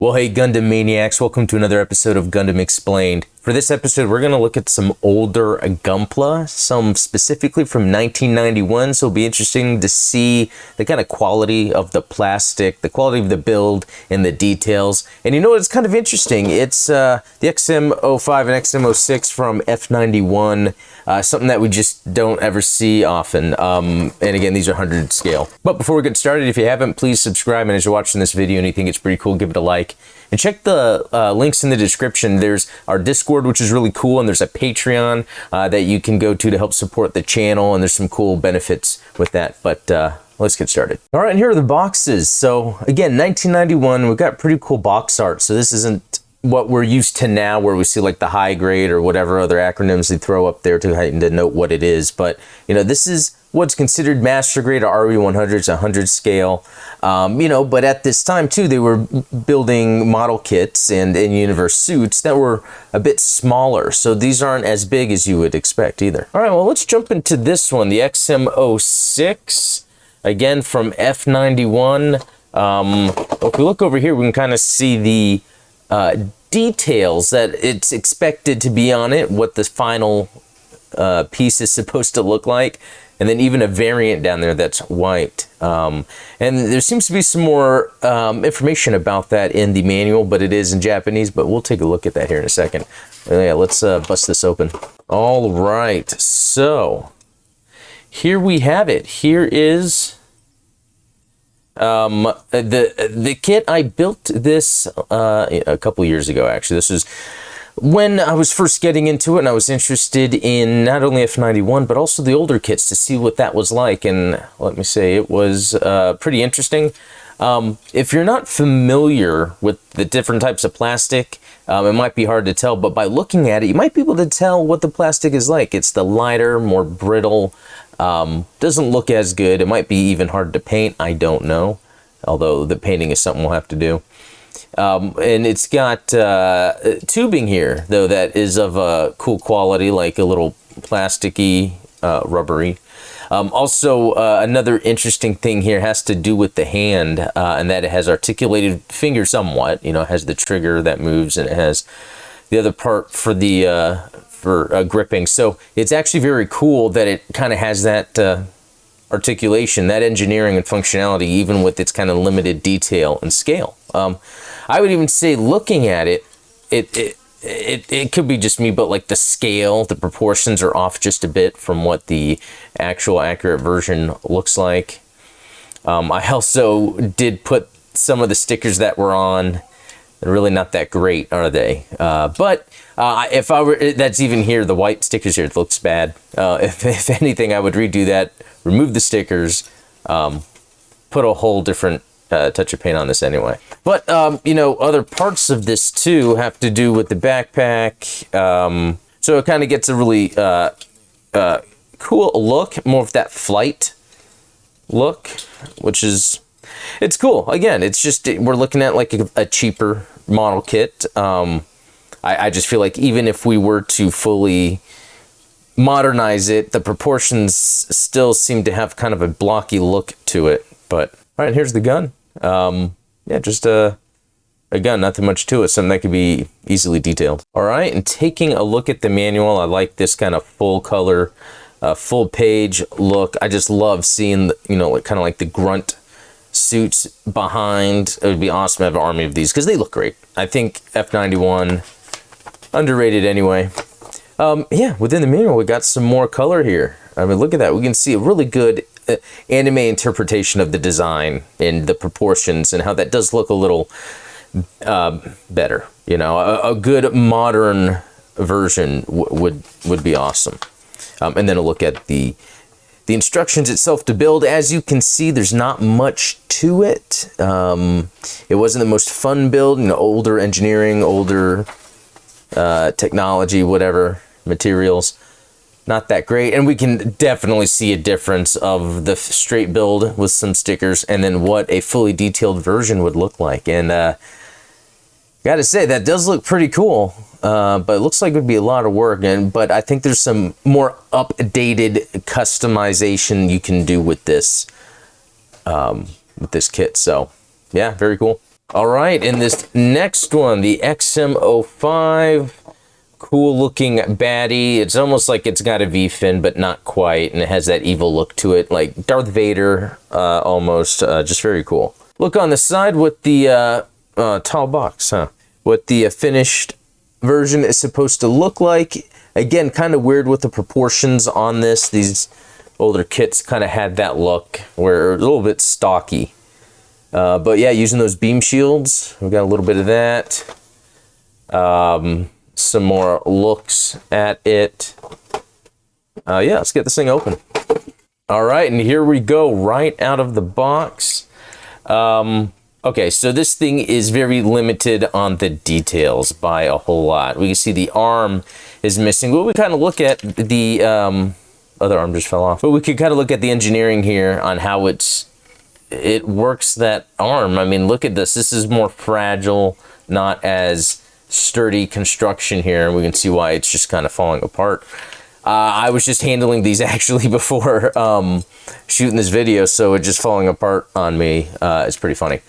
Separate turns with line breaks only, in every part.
Well, hey, Gundam Maniacs, welcome to another episode of Gundam Explained. For this episode, we're going to look at some older Gunpla, some specifically from 1991, so it'll be interesting to see the kind of quality of the plastic, the quality of the build, and the details. And you know what's kind of interesting? It's the XM05 and XM06 from F91, something that we just don't ever see often. And again, these are 100 scale. But before we get started, if you haven't, please subscribe, and as you're watching this video and you think it's pretty cool, give it a like. And check the links in the description. There's our Discord, which is really cool, and there's a Patreon that you can go to help support the channel, and there's some cool benefits with that. But let's get started. All right, and here are the boxes. So again, 1991, we've got pretty cool box art. So this isn't what we're used to now, where we see like the high grade or whatever other acronyms they throw up there to denote what it is. But you know, this is what's considered master grade or RE100s, 100 scale. You know, but at this time too, they were building model kits and universe suits that were a bit smaller. So these aren't as big as you would expect either. All right, well, let's jump into this one, the XM06, again from F91. If we look over here, we can kind of see the details that it's expected to be on it, what the final piece is supposed to look like. And then even a variant down there that's white. And there seems to be some more information about that in the manual, but it is in Japanese, but we'll take a look at that here in a second. Yeah, let's bust this open. All right, so here we have it. Here is the kit. I built this a couple years ago, actually. This is when I was first getting into it, and I was interested in not only F91, but also the older kits to see what that was like. And let me say, it was pretty interesting. If you're not familiar with the different types of plastic, it might be hard to tell, but by looking at it, you might be able to tell what the plastic is like. It's the lighter, more brittle, doesn't look as good. It might be even hard to paint, I don't know, although the painting is something we'll have to do. And it's got tubing here, though, that is of a cool quality, like a little plasticky, rubbery. Also, another interesting thing here has to do with the hand, and that it has articulated fingers somewhat. You know, it has the trigger that moves, and it has the other part for the gripping. So it's actually very cool that it kind of has that articulation, that engineering and functionality, even with its kind of limited detail and scale. I would even say, looking at it, it could be just me, but like the scale, the proportions are off just a bit from what the actual accurate version looks like. I also did put some of the stickers that were on. They're really not that great, are they? But if I were, that's even here, the white stickers here, it looks bad. If anything, I would redo that, remove the stickers, put a whole different touch of paint on this anyway. But, you know, other parts of this too have to do with the backpack. So it kind of gets a really cool look, more of that flight look, which is, it's cool. Again, it's just, we're looking at like a cheaper model kit. I just feel like even if we were to fully modernize it, the proportions still seem to have kind of a blocky look to it. But all right, here's the gun. Yeah, just a gun, nothing much to it, something that could be easily detailed. All right, and taking a look at the manual, I like this kind of full color, full page look. I just love seeing, you know, kind of like the grunt suits behind. It would be awesome to have an army of these because they look great. I think F91, underrated anyway. Yeah, within the manual, we got some more color here. I mean, look at that. We can see a really good anime interpretation of the design and the proportions and how that does look a little better. You know, a good modern version would be awesome. And then a look at the instructions itself to build. As you can see, there's not much to it. It wasn't the most fun build. You know, older engineering, older technology, whatever, materials. Not that great, and we can definitely see a difference of the straight build with some stickers and then what a fully detailed version would look like. And gotta say, that does look pretty cool, but it looks like it would be a lot of work. But I think there's some more updated customization you can do with this kit. So yeah, very cool. All right, and this next one, the XM05, cool looking baddie. It's almost like it's got a V-fin, but not quite, and it has that evil look to it, like Darth Vader almost. Just very cool. Look on the side what the tall box, huh? What the finished version is supposed to look like. Again, kind of weird with the proportions on this. These older kits kind of had that look where it's a little bit stocky. But yeah, using those beam shields, we got a little bit of that. Some more looks at it. Yeah, let's get this thing open. All right, and here we go, right out of the box. Okay, so this thing is very limited on the details by a whole lot. We can see the arm is missing. Well, we kind of look at the other arm just fell off. But we could kind of look at the engineering here on how it works that arm. I mean, look at this. This is more fragile, not as sturdy construction here. And we can see why it's just kind of falling apart. I was just handling these actually before shooting this video, so it's just falling apart on me. It's pretty funny.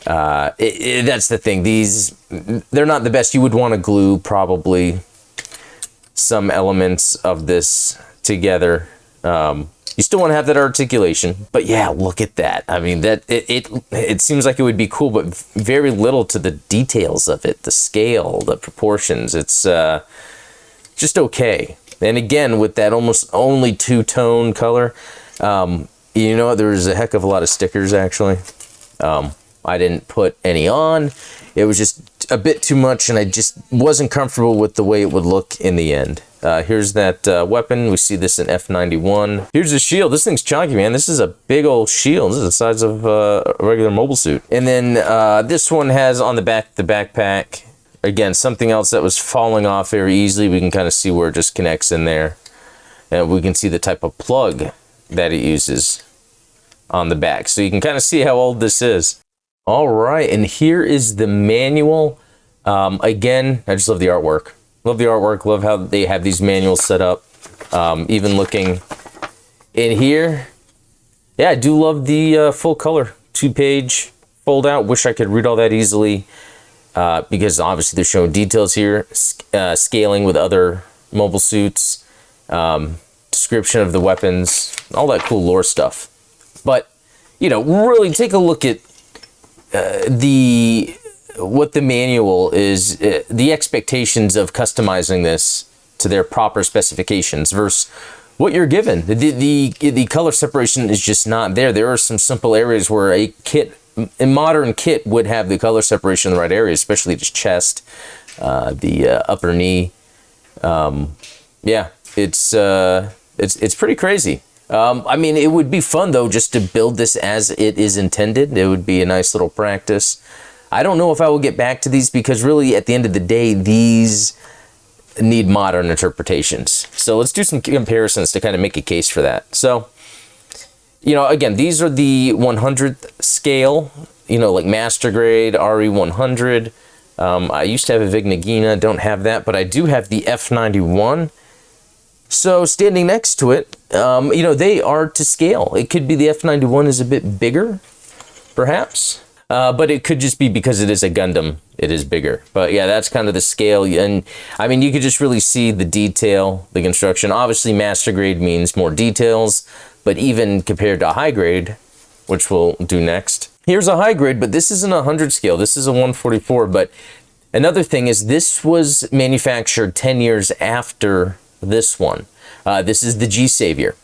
That's the thing. They're not the best. You would want to glue probably some elements of this together. You still want to have that articulation, but yeah, look at that. I mean, that it seems like it would be cool, but very little to the details of it, the scale, the proportions. It's just okay. And again, with that almost only two-tone color, you know, there's a heck of a lot of stickers actually. I didn't put any on. It was just a bit too much, and I just wasn't comfortable with the way it would look in the end. Here's that weapon. We see this in F91. Here's the shield. This thing's chunky, man. This is a big old shield. This is the size of a regular mobile suit. And then this one has on the back the backpack. Again, something else that was falling off very easily. We can kind of see where it just connects in there. And we can see the type of plug that it uses on the back. So you can kind of see how old this is. All right, and here is the manual. Again, I just love the artwork. Love the artwork, love how they have these manuals set up. Even looking in here, yeah, I do love the full color 2-page fold out. Wish I could read all that easily because obviously they're showing details here, scaling with other mobile suits, description of the weapons, all that cool lore stuff. But, you know, really take a look at what the manual is, the expectations of customizing this to their proper specifications versus what you're given. The color separation is just not there. There are some simple areas where a modern kit would have the color separation in the right area, especially the chest, the upper knee. Yeah, it's pretty crazy. I mean, it would be fun, though, just to build this as it is intended. It would be a nice little practice. I don't know if I will get back to these because really, at the end of the day, these need modern interpretations. So let's do some comparisons to kind of make a case for that. So, you know, again, these are the 100th scale, you know, like master grade, RE100. I used to have a Vignagina, don't have that, but I do have the F91. So standing next to it, you know, they are to scale. It could be the F91 is a bit bigger, perhaps, but it could just be because it is a Gundam, it is bigger. But yeah, that's kind of the scale. And I mean, you could just really see the detail, the construction. Obviously, master grade means more details, but even compared to a high grade, which we'll do next. Here's a high grade, but this isn't a 100 scale. This is a 144. But another thing is this was manufactured 10 years after this one. This is the G Savior.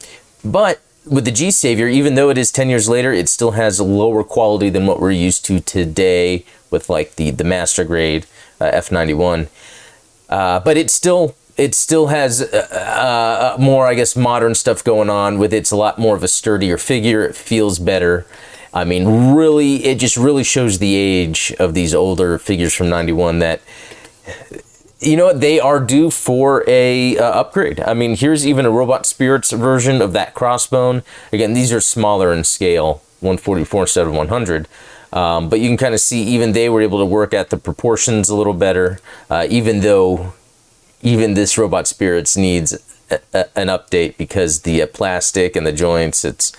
But with the G Savior, even though it is 10 years later, it still has a lower quality than what we're used to today with like the master grade F91. But it still has more, I guess, modern stuff going on with it. It's a lot more of a sturdier figure. It feels better. I mean, really, it just really shows the age of these older figures from 91 that, you know what, they are due for a upgrade. I mean, here's even a Robot Spirits version of that crossbone. Again, these are smaller in scale, 144 instead of 100. But you can kind of see even they were able to work at the proportions a little better, even though even this Robot Spirits needs an update because the plastic and the joints, it's,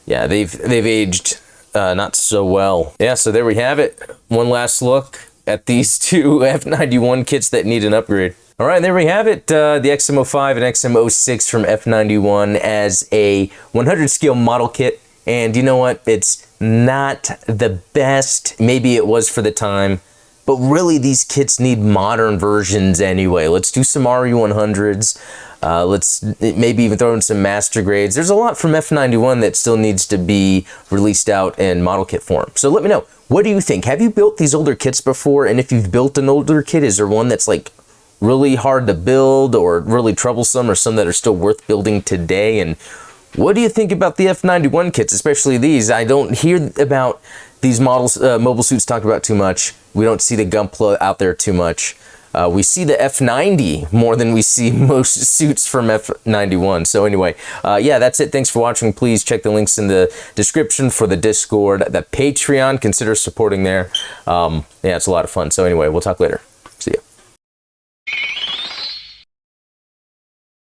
yeah, they've aged not so well. Yeah, so there we have it. One last look at these two F91 kits that need an upgrade. All right, there we have it. The XM05 and XM06 from F91 as a 100 scale model kit. And you know what? It's not the best. Maybe it was for the time. But really, these kits need modern versions anyway. Let's do some RE100s. Let's maybe even throw in some master grades. There's a lot from F91 that still needs to be released out in model kit form. So let me know. What do you think? Have you built these older kits before? And if you've built an older kit, is there one that's like really hard to build or really troublesome, or some that are still worth building today? And what do you think about the F91 kits, especially these? I don't hear about these models, mobile suits talked about too much. We don't see the Gunpla out there too much. We see the F90 more than we see most suits from F91. So anyway, yeah, that's it. Thanks for watching. Please check the links in the description for the Discord, the Patreon. Consider supporting there. Yeah, it's a lot of fun. So anyway, we'll talk later.